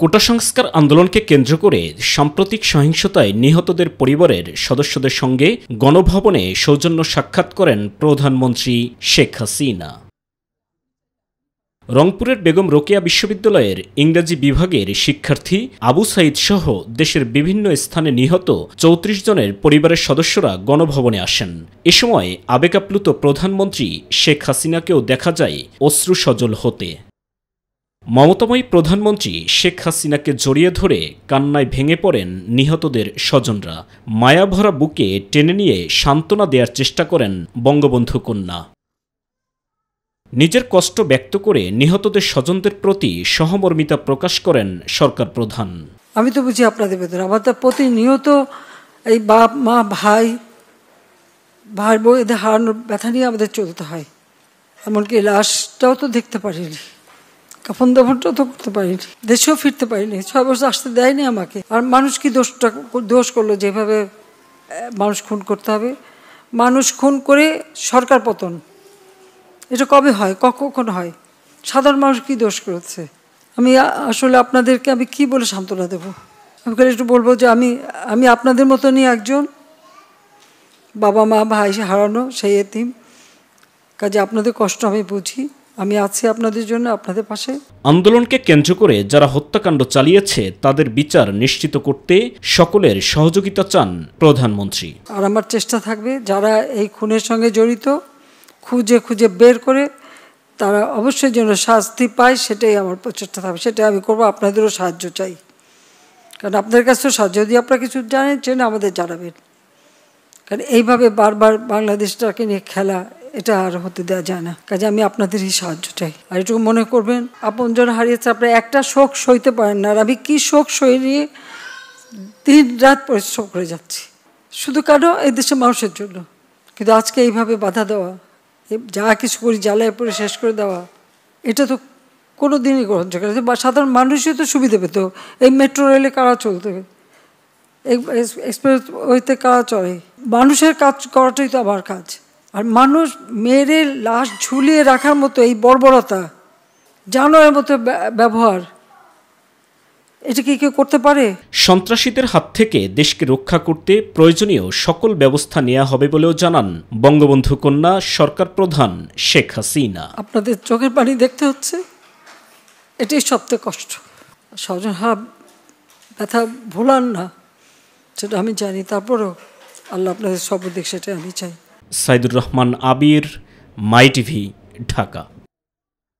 কোটা সংস্কার আন্দোলনকে কেন্দ্র করে সাম্প্রতিক সহিংসতায় নিহতদের পরিবারের সদস্যদের সঙ্গে গণভবনে সৌজন্য সাক্ষাৎ করেন প্রধানমন্ত্রী শেখ হাসিনা। রংপুরের বেগম রোকেয়া বিশ্ববিদ্যালয়ের ইংরেজি বিভাগের শিক্ষার্থী আবু সাইদ সহ দেশের বিভিন্ন স্থানে নিহত ৩৪ জনের পরিবারের সদস্যরা গণভবনে আসেন। এ সময় আবেগাপ্লুত প্রধানমন্ত্রী শেখ হাসিনাকেও দেখা যায় অশ্রুসজল হতে। মমতাময়ী প্রধানমন্ত্রী শেখ হাসিনাকে জড়িয়ে ধরে কান্নায় ভেঙে পড়েন নিহতদের স্বজনরা। মায়াভরা বুকে টেনে নিয়ে সান্ত্বনা দেওয়ার চেষ্টা করেন বঙ্গবন্ধু কন্যা। নিজের কষ্ট ব্যক্ত করে নিহতদের স্বজনদের প্রতি সহমর্মিতা প্রকাশ করেন সরকার প্রধান। আমি তো বুঝি আপনাদের বেতন, আমাদের প্রতিনিয়ত এই বাপ মা ভাই বউ এদের হারানোর ব্যথা নিয়ে আমাদের চলতে হয়। এমনকি লাশটাও তো দেখতে পারিনি, কাফন দাফনটাও তো করতে পারিনি, দেশেও ফিরতে পারিনি, 6 বছর আসতে দেয়নি আমাকে। আর মানুষ কি দোষ করলো যেভাবে মানুষ খুন করতে হবে? মানুষ খুন করে সরকার পতন, এটা কবে হয়, কখন হয়? সাধারণ মানুষ কি দোষ করেছে? আমি আসলে আপনাদেরকে আমি কি বলে সান্ত্বনা দেব? আমি একটু বলবো যে আমি আপনাদের মতনই একজন, বাবা মা ভাই হারানো সেই এতিম, কাজে আপনাদের কষ্ট আমি বুঝি, আমি আছি আপনাদের জন্য, আপনাদের পাশে। আন্দোলনকে কেন্দ্র করে যারা হত্যাকাণ্ড চালিয়েছে তাদের বিচার নিশ্চিত করতে সকলের সহযোগিতা চান প্রধানমন্ত্রী। আর আমার চেষ্টা থাকবে যারা এই খুনের সঙ্গে জড়িত খুঁজে বের করে তারা অবশ্যই যেন শাস্তি পায়, সেটাই আমার প্রচেষ্টা থাকবে, সেটাই আমি করবো। আপনাদেরও সাহায্য চাই, কারণ আপনাদের কাছেও সাহায্য, যদি আপনারা কিছু জানেন আমাদের জানাবেন, কারণ এইভাবে বারবার বাংলাদেশটাকে নিয়ে খেলা এটা আর হতে দেওয়া যায় না। কাজে আমি আপনাদেরই সাহায্য চাই। আর এটুকু মনে করবেন, আপনজন হারিয়েছে, আপনারা একটা শোক সইতে পারেন না, আর আমি কি শোক সই নিয়ে দিন রাত পরিশ্রম করে যাচ্ছি শুধু কেন এই দেশের মানুষের জন্য। কিন্তু আজকে এইভাবে বাধা দেওয়া, যা কিছু করি জ্বালায় পরে শেষ করে দেওয়া, এটা তো কোনো দিনই গ্রহণযোগ্য না। সাধারণ মানুষই তো সুবিধা পেত, এই মেট্রো রেলে কারা চলতে, এক্সপ্রেস ওয়েতে কারা চলে, মানুষের কাজ করাটাই তো আমার কাজ। আর মানুষ মেরে লাশ ঝুলিয়ে রাখার মতো এই বর্বরতা, জানোয়ারের মতো ব্যবহার, এটা কি কেউ করতে পারে? সন্ত্রাসীদের হাত থেকে দেশকে রক্ষা করতে প্রয়োজনীয় সকল ব্যবস্থা নেওয়া হবে বলেও জানান বঙ্গবন্ধু কন্যা সরকার প্রধান শেখ হাসিনা। আপনাদের চোখের পানি দেখতে হচ্ছে, এটাই সবচেয়ে কষ্ট। স্বজন হারা ব্যথা ভোলান না, সেটা আমি জানি, তারপরেও আল্লাহ আপনাদের সব দিক, সেটা আমি চাই। সাইদুর রহমান আবির, মাই টিভি, ঢাকা।